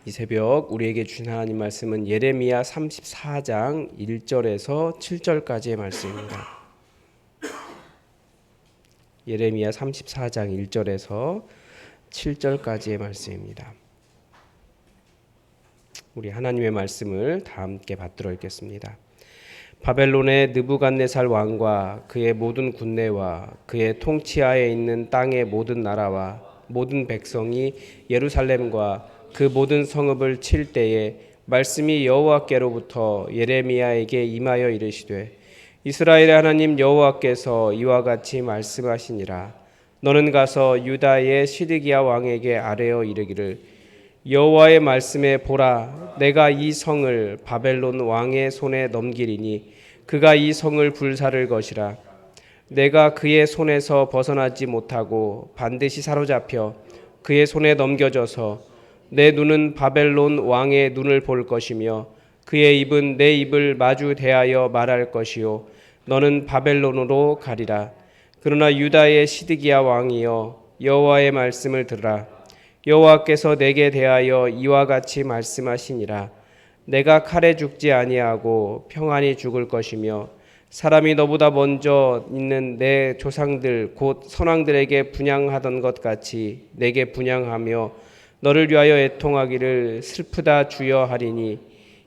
이 새벽 우리에게 주신 하나님 말씀은 예레미야 34장 1절에서 7절까지의 말씀입니다. 예레미야 34장 1절에서 7절까지의 말씀입니다. 우리 하나님의 말씀을 다 함께 받들어 읽겠습니다. 바벨론의 느부갓네살 왕과 그의 모든 군대와 그의 통치하에 있는 땅의 모든 나라와 모든 백성이 예루살렘과 그 모든 성읍을 칠 때에 말씀이 여호와께로부터 예레미야에게 임하여 이르시되 이스라엘의 하나님 여호와께서 이와 같이 말씀하시니라. 너는 가서 유다의 시드기야 왕에게 아뢰어 이르기를 여호와의 말씀에 보라, 내가 이 성을 바벨론 왕의 손에 넘기리니 그가 이 성을 불사를 것이라. 내가 그의 손에서 벗어나지 못하고 반드시 사로잡혀 그의 손에 넘겨져서 내 눈은 바벨론 왕의 눈을 볼 것이며 그의 입은 내 입을 마주 대하여 말할 것이요 너는 바벨론으로 가리라. 그러나 유다의 시드기야 왕이여 여호와의 말씀을 들으라. 여호와께서 내게 대하여 이와 같이 말씀하시니라. 내가 칼에 죽지 아니하고 평안히 죽을 것이며 사람이 너보다 먼저 있는 내 조상들 곧 선왕들에게 분향하던 것 같이 내게 분향하며 너를 위하여 애통하기를 슬프다 주여 하리니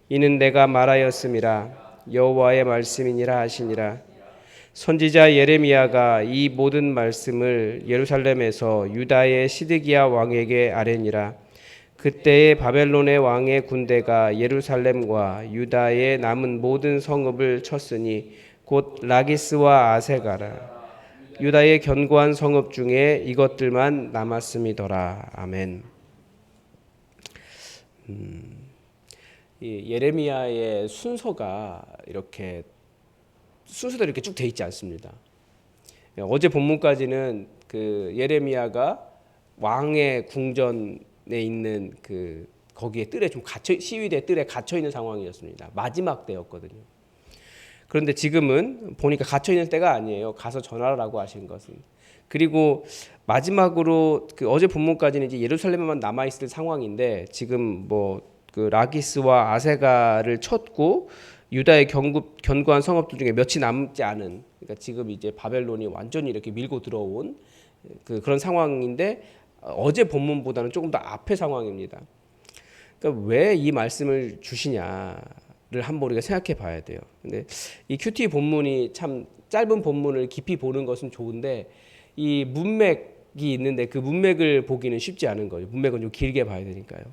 이는 내가 말하였음이라. 여호와의 말씀이니라 하시니라. 선지자 예레미야가 이 모든 말씀을 예루살렘에서 유다의 시드기야 왕에게 아뢰니라. 그때에 바벨론의 왕의 군대가 예루살렘과 유다의 남은 모든 성읍을 쳤으니 곧 라기스와 아세가라. 유다의 견고한 성읍 중에 이것들만 남았음이더라. 아멘. 이 예레미야의 순서가 이렇게 순서대로 이렇게 쭉 돼 있지 않습니다. 어제 본문까지는 그 예레미야가 왕의 궁전에 있는 그 거기에 뜰에 좀 시위대 뜰에 갇혀 있는 상황이었습니다. 마지막 때였거든요. 그런데 지금은 보니까 갇혀 있는 때가 아니에요. 가서 전하라고 하신 것은. 그리고 마지막으로 그 어제 본문까지는 이제 예루살렘에만 남아 있을 상황인데 지금 뭐 그 라기스와 아세가를 쳤고 유다의 견고한 성읍들 중에 몇이 남지 않은, 그러니까 지금 이제 바벨론이 완전히 이렇게 밀고 들어온 그런 상황인데 어제 본문보다는 조금 더 앞의 상황입니다. 그러니까 왜 이 말씀을 주시냐를 한번 우리가 생각해 봐야 돼요. 근데 이 큐티 본문이 참 짧은 본문을 깊이 보는 것은 좋은데 이 문맥이 있는데 그 문맥을 보기는 쉽지 않은 거예요. 문맥은 좀 길게 봐야 되니까요.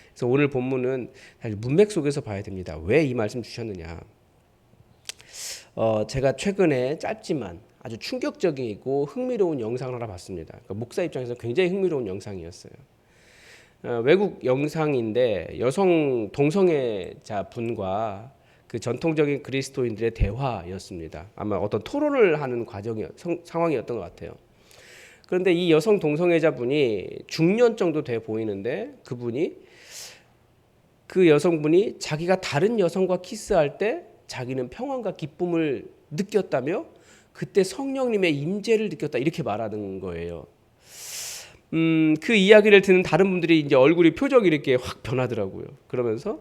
그래서 오늘 본문은 사실 문맥 속에서 봐야 됩니다. 왜 이 말씀 주셨느냐. 제가 최근에 짧지만 아주 충격적이고 흥미로운 영상을 하나 봤습니다. 그러니까 목사 입장에서 굉장히 흥미로운 영상이었어요. 외국 영상인데 여성 동성애자 분과 그 전통적인 그리스도인들의 대화였습니다. 아마 어떤 토론을 하는 상황이었던 것 같아요. 그런데 이 여성 동성애자 분이 중년 정도 돼 보이는데 그 여성분이 자기가 다른 여성과 키스할 때 자기는 평안과 기쁨을 느꼈다며 그때 성령님의 임재를 느꼈다 이렇게 말하는 거예요. 그 이야기를 듣는 다른 분들이 이제 얼굴이 표정이 이렇게 확 변하더라고요. 그러면서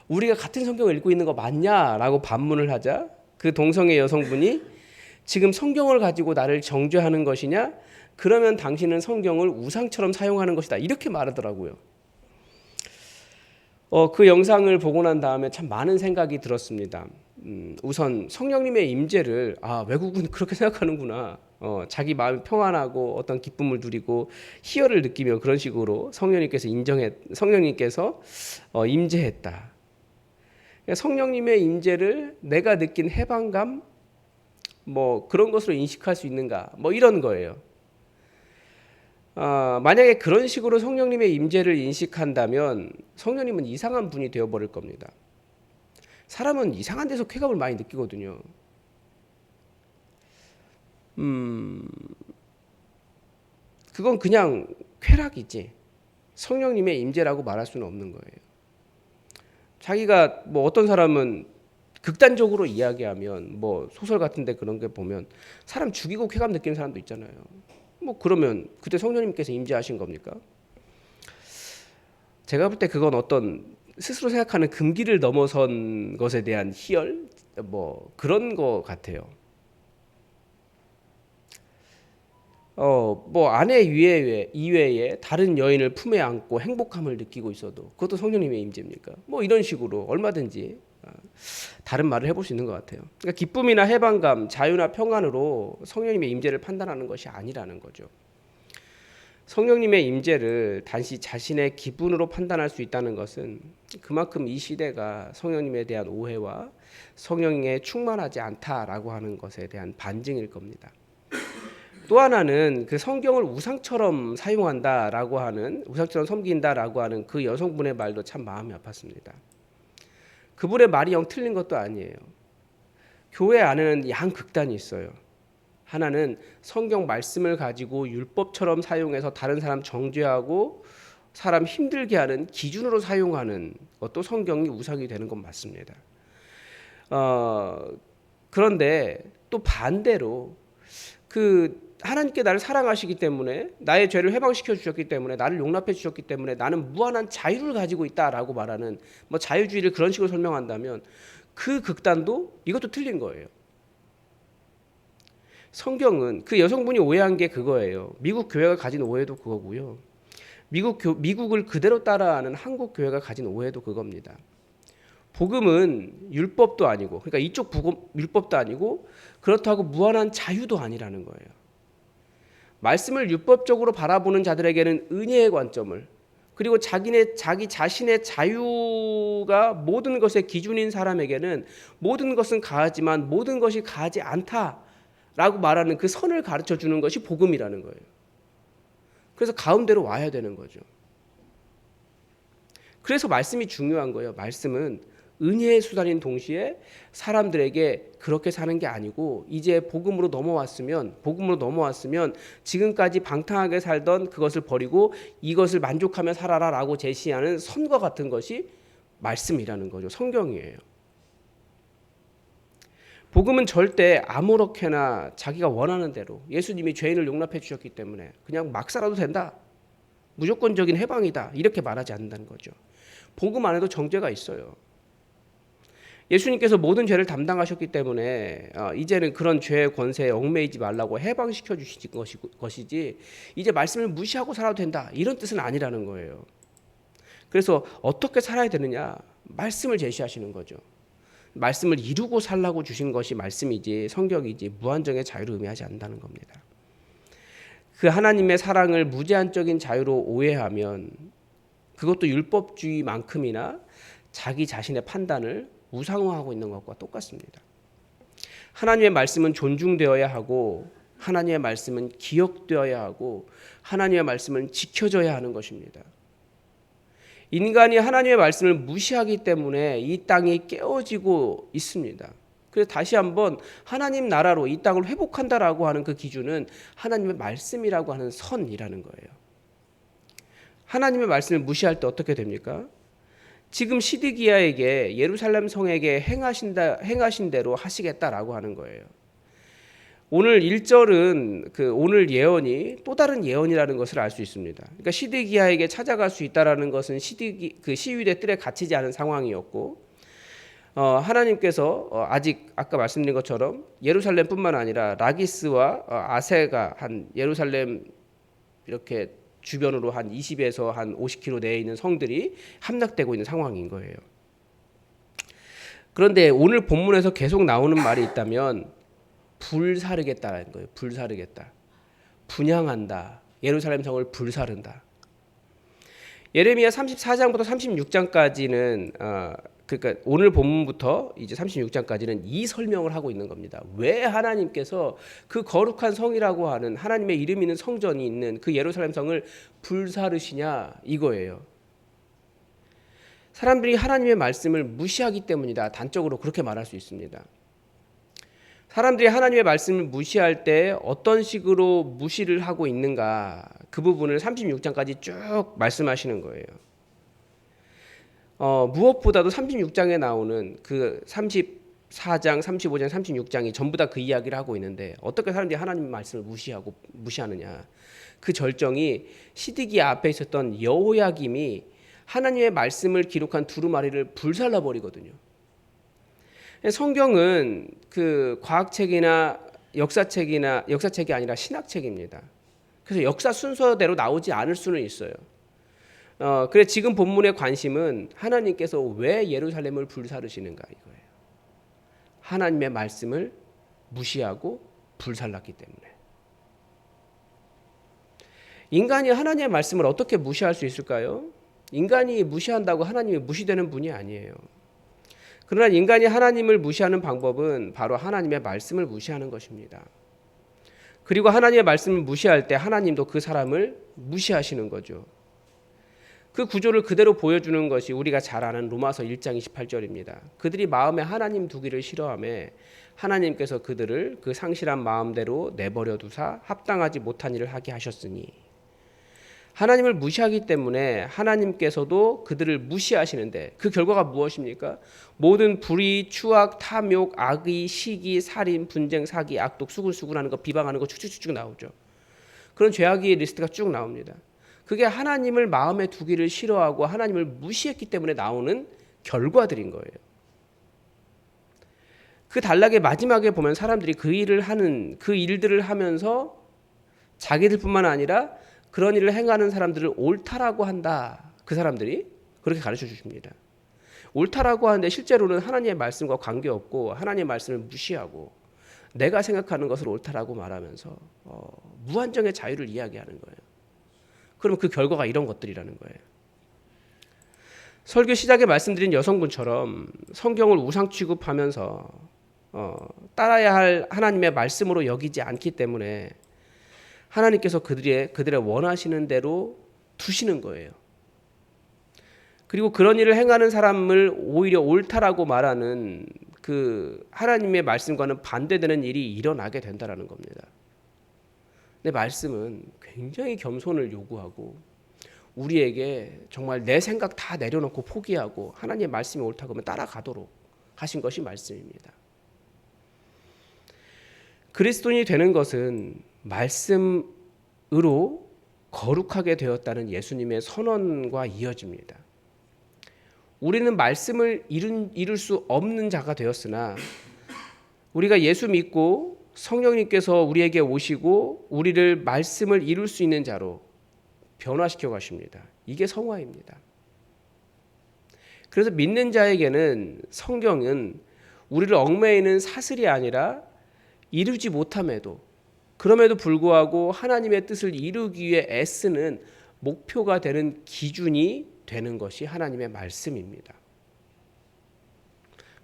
우리가 같은 성경을 읽고 있는 거 맞냐라고 반문을 하자 그 동성애 여성분이 지금 성경을 가지고 나를 정죄하는 것이냐? 그러면 당신은 성경을 우상처럼 사용하는 것이다 이렇게 말하더라고요. 그 영상을 보고 난 다음에 참 많은 생각이 들었습니다. 우선 성령님의 임재를 외국은 그렇게 생각하는구나. 자기 마음이 평안하고 어떤 기쁨을 누리고 희열을 느끼며 그런 식으로 성령님께서 임재했다. 성령님의 임재를 내가 느낀 해방감 뭐 그런 것으로 인식할 수 있는가 뭐 이런 거예요. 만약에 그런 식으로 성령님의 임재를 인식한다면 성령님은 이상한 분이 되어버릴 겁니다. 사람은 이상한 데서 쾌감을 많이 느끼거든요. 그건 그냥 쾌락이지 성령님의 임재라고 말할 수는 없는 거예요. 자기가 뭐 어떤 사람은 극단적으로 이야기하면 뭐 소설 같은데 그런 게 보면 사람 죽이고 쾌감 느끼는 사람도 있잖아요. 뭐 그러면 그때 성령님께서 임재하신 겁니까? 제가 볼 때 그건 어떤 스스로 생각하는 금기를 넘어선 것에 대한 희열, 뭐 그런 거 같아요. 뭐 아내 이외에 다른 여인을 품에 안고 행복함을 느끼고 있어도 그것도 성령님의 임재입니까? 뭐 이런 식으로 얼마든지 다른 말을 해볼 수 있는 것 같아요. 그러니까 기쁨이나 해방감, 자유나 평안으로 성령님의 임재를 판단하는 것이 아니라는 거죠. 성령님의 임재를 단지 자신의 기분으로 판단할 수 있다는 것은 그만큼 이 시대가 성령님에 대한 오해와 성령에 충만하지 않다라고 하는 것에 대한 반증일 겁니다. 또 하나는 그 성경을 우상처럼 사용한다라고 하는, 우상처럼 섬긴다라고 하는 그 여성분의 말도 참 마음이 아팠습니다. 그분의 말이 영 틀린 것도 아니에요. 교회 안에는 양극단이 있어요. 하나는 성경 말씀을 가지고 율법처럼 사용해서 다른 사람 정죄하고 사람 힘들게 하는 기준으로 사용하는 것도 성경이 우상이 되는 건 맞습니다. 그런데 또 반대로 그 하나님께 나를 사랑하시기 때문에 나의 죄를 해방시켜 주셨기 때문에 나를 용납해 주셨기 때문에 나는 무한한 자유를 가지고 있다라고 말하는 뭐 자유주의를 그런 식으로 설명한다면 그 극단도 이것도 틀린 거예요. 성경은 그 여성분이 오해한 게 그거예요. 미국 교회가 가진 오해도 그거고요. 미국을 그대로 따라하는 한국 교회가 가진 오해도 그겁니다. 복음은 율법도 아니고, 그러니까 이쪽 율법도 아니고 그렇다고 무한한 자유도 아니라는 거예요. 말씀을 율법적으로 바라보는 자들에게는 은혜의 관점을, 그리고 자기 자신의 자유가 모든 것의 기준인 사람에게는 모든 것은 가하지만 모든 것이 가하지 않다라고 말하는 그 선을 가르쳐 주는 것이 복음이라는 거예요. 그래서 가운데로 와야 되는 거죠. 그래서 말씀이 중요한 거예요. 말씀은 은혜의 수단인 동시에 사람들에게 그렇게 사는 게 아니고 이제 복음으로 넘어왔으면 지금까지 방탕하게 살던 그것을 버리고 이것을 만족하며 살아라라고 제시하는 선과 같은 것이 말씀이라는 거죠. 성경이에요. 복음은 절대 아무렇게나 자기가 원하는 대로 예수님이 죄인을 용납해 주셨기 때문에 그냥 막 살아도 된다, 무조건적인 해방이다 이렇게 말하지 않는다는 거죠. 복음 안에도 정죄가 있어요. 예수님께서 모든 죄를 담당하셨기 때문에 이제는 그런 죄의 권세에 얽매이지 말라고 해방시켜 주신 것이지 이제 말씀을 무시하고 살아도 된다 이런 뜻은 아니라는 거예요. 그래서 어떻게 살아야 되느냐, 말씀을 제시하시는 거죠. 말씀을 이루고 살라고 주신 것이 말씀이지 성경이지 무한정의 자유를 의미하지 않는다는 겁니다. 그 하나님의 사랑을 무제한적인 자유로 오해하면 그것도 율법주의만큼이나 자기 자신의 판단을 우상화하고 있는 것과 똑같습니다. 하나님의 말씀은 존중되어야 하고 하나님의 말씀은 기억되어야 하고 하나님의 말씀은 지켜져야 하는 것입니다. 인간이 하나님의 말씀을 무시하기 때문에 이 땅이 깨어지고 있습니다. 그래서 다시 한번 하나님 나라로 이 땅을 회복한다라고 하는 그 기준은 하나님의 말씀이라고 하는 선이라는 거예요. 하나님의 말씀을 무시할 때 어떻게 됩니까? 지금 시드기야에게 예루살렘 성에게 행하신 대로 하시겠다라고 하는 거예요. 오늘 1절은 그 오늘 예언이 또 다른 예언이라는 것을 알 수 있습니다. 그러니까 시드기야에게 찾아갈 수 있다라는 것은 그 시위대 뜰에 갇히지 않은 상황이었고, 하나님께서 아직 아까 말씀드린 것처럼 예루살렘뿐만 아니라 라기스와 아세가 한 예루살렘 이렇게 주변으로 한 20에서 한 50km 내에 있는 성들이 함락되고 있는 상황인 거예요. 그런데 오늘 본문에서 계속 나오는 말이 있다면 불사르겠다라는 거예요. 불사르겠다. 분향한다. 예루살렘 성을 불사른다. 예레미야 34장부터 36장까지는 그러니까 오늘 본문부터 이제 36장까지는 이 설명을 하고 있는 겁니다. 왜 하나님께서 그 거룩한 성이라고 하는 하나님의 이름 있는 성전이 있는 그 예루살렘 성을 불사르시냐 이거예요. 사람들이 하나님의 말씀을 무시하기 때문이다. 단적으로 그렇게 말할 수 있습니다. 사람들이 하나님의 말씀을 무시할 때 어떤 식으로 무시를 하고 있는가, 그 부분을 36장까지 쭉 말씀하시는 거예요. 무엇보다도 36장에 나오는 그 34장, 35장, 36장이 전부 다 그 이야기를 하고 있는데 어떻게 사람들이 하나님의 말씀을 무시하느냐. 그 절정이 시드기야 앞에 있었던 여호야김이 하나님의 말씀을 기록한 두루마리를 불살라 버리거든요. 성경은 그 과학책이나 역사책이 아니라 신학책입니다. 그래서 역사 순서대로 나오지 않을 수는 있어요. 그래 지금 본문의 관심은 하나님께서 왜 예루살렘을 불사르시는가 이거예요. 하나님의 말씀을 무시하고 불살랐기 때문에. 인간이 하나님의 말씀을 어떻게 무시할 수 있을까요? 인간이 무시한다고 하나님이 무시되는 분이 아니에요. 그러나 인간이 하나님을 무시하는 방법은 바로 하나님의 말씀을 무시하는 것입니다. 그리고 하나님의 말씀을 무시할 때 하나님도 그 사람을 무시하시는 거죠. 그 구조를 그대로 보여주는 것이 우리가 잘 아는 로마서 1장 28절입니다. 그들이 마음에 하나님 두기를 싫어하며 하나님께서 그들을 그 상실한 마음대로 내버려 두사 합당하지 못한 일을 하게 하셨으니, 하나님을 무시하기 때문에 하나님께서도 그들을 무시하시는데 그 결과가 무엇입니까? 모든 불의, 추악, 탐욕, 악의, 시기, 살인, 분쟁, 사기, 악독, 수굴수굴하는 거, 비방하는 거 쭉쭉쭉 나오죠. 그런 죄악의 리스트가 쭉 나옵니다. 그게 하나님을 마음에 두기를 싫어하고 하나님을 무시했기 때문에 나오는 결과들인 거예요. 그 단락의 마지막에 보면 사람들이 그 일들을 하면서 자기들뿐만 아니라 그런 일을 행하는 사람들을 옳다라고 한다. 그 사람들이 그렇게 가르쳐 주십니다. 옳다라고 하는데 실제로는 하나님의 말씀과 관계없고 하나님의 말씀을 무시하고 내가 생각하는 것을 옳다라고 말하면서 무한정의 자유를 이야기하는 거예요. 그럼 그 결과가 이런 것들이라는 거예요. 설교 시작에 말씀드린 여성분처럼 성경을 우상 취급하면서 따라야 할 하나님의 말씀으로 여기지 않기 때문에 하나님께서 그들의 원하시는 대로 두시는 거예요. 그리고 그런 일을 행하는 사람을 오히려 옳다라고 말하는 그 하나님의 말씀과는 반대되는 일이 일어나게 된다라는 겁니다. 근데 말씀은 굉장히 겸손을 요구하고 우리에게 정말 내 생각 다 내려놓고 포기하고 하나님의 말씀이 옳다고 하면 따라가도록 하신 것이 말씀입니다. 그리스도인이 되는 것은 말씀으로 거룩하게 되었다는 예수님의 선언과 이어집니다. 우리는 말씀을 이룰 수 없는 자가 되었으나 우리가 예수 믿고 성령님께서 우리에게 오시고 우리를 말씀을 이룰 수 있는 자로 변화시켜 가십니다. 이게 성화입니다. 그래서 믿는 자에게는 성경은 우리를 얽매이는 사슬이 아니라 이루지 못함에도 그럼에도 불구하고 하나님의 뜻을 이루기 위해 애쓰는 목표가 되는 기준이 되는 것이 하나님의 말씀입니다.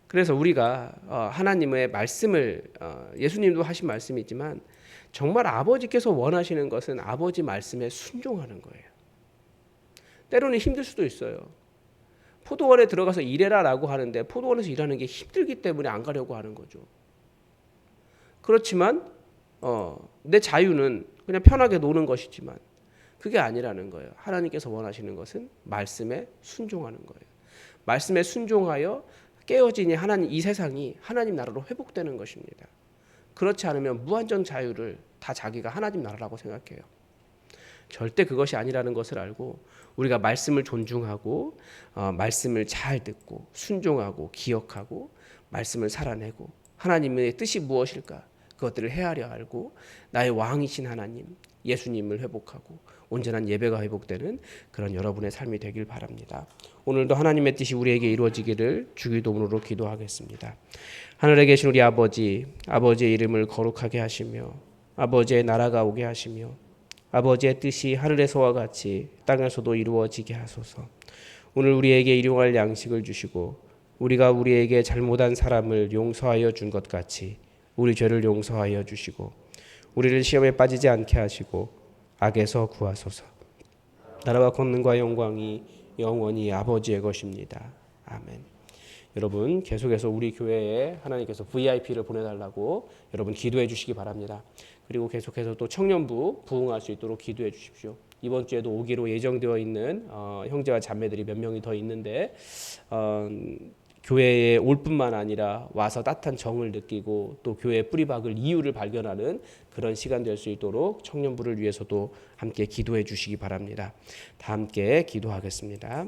그래서 우리가 하나님의 말씀을 예수님도 하신 말씀이지만 정말 아버지께서 원하시는 것은 아버지 말씀에 순종하는 거예요. 때로는 힘들 수도 있어요. 포도원에 들어가서 일해라라고 하는데 포도원에서 일하는 게 힘들기 때문에 안 가려고 하는 거죠. 그렇지만 내 자유는 그냥 편하게 노는 것이지만 그게 아니라는 거예요. 하나님께서 원하시는 것은 말씀에 순종하는 거예요. 말씀에 순종하여 깨어지니 이 세상이 하나님 나라로 회복되는 것입니다. 그렇지 않으면 무한정 자유를 다 자기가 하나님 나라라고 생각해요. 절대 그것이 아니라는 것을 알고 우리가 말씀을 존중하고 말씀을 잘 듣고 순종하고 기억하고 말씀을 살아내고 하나님의 뜻이 무엇일까 그것들을 헤아려 알고 나의 왕이신 하나님 예수님을 회복하고 온전한 예배가 회복되는 그런 여러분의 삶이 되길 바랍니다. 오늘도 하나님의 뜻이 우리에게 이루어지기를 주기도문으로 기도하겠습니다. 하늘에 계신 우리 아버지, 아버지의 이름을 거룩하게 하시며 아버지의 나라가 오게 하시며 아버지의 뜻이 하늘에서와 같이 땅에서도 이루어지게 하소서. 오늘 우리에게 일용할 양식을 주시고 우리가 우리에게 잘못한 사람을 용서하여 준 것 같이 우리 죄를 용서하여 주시고 우리를 시험에 빠지지 않게 하시고 악에서 구하소서. 나라와 권능과 영광이 영원히 아버지의 것입니다. 아멘. 여러분 계속해서 우리 교회에 하나님께서 VIP를 보내달라고 여러분 기도해 주시기 바랍니다. 그리고 계속해서 또 청년부 부흥할 수 있도록 기도해 주십시오. 이번 주에도 오기로 예정되어 있는 형제와 자매들이 몇 명이 더 있는데 교회에 올 뿐만 아니라 와서 따뜻한 정을 느끼고 또 교회에 뿌리박을 이유를 발견하는 그런 시간 될 수 있도록 청년부를 위해서도 함께 기도해 주시기 바랍니다. 다 함께 기도하겠습니다.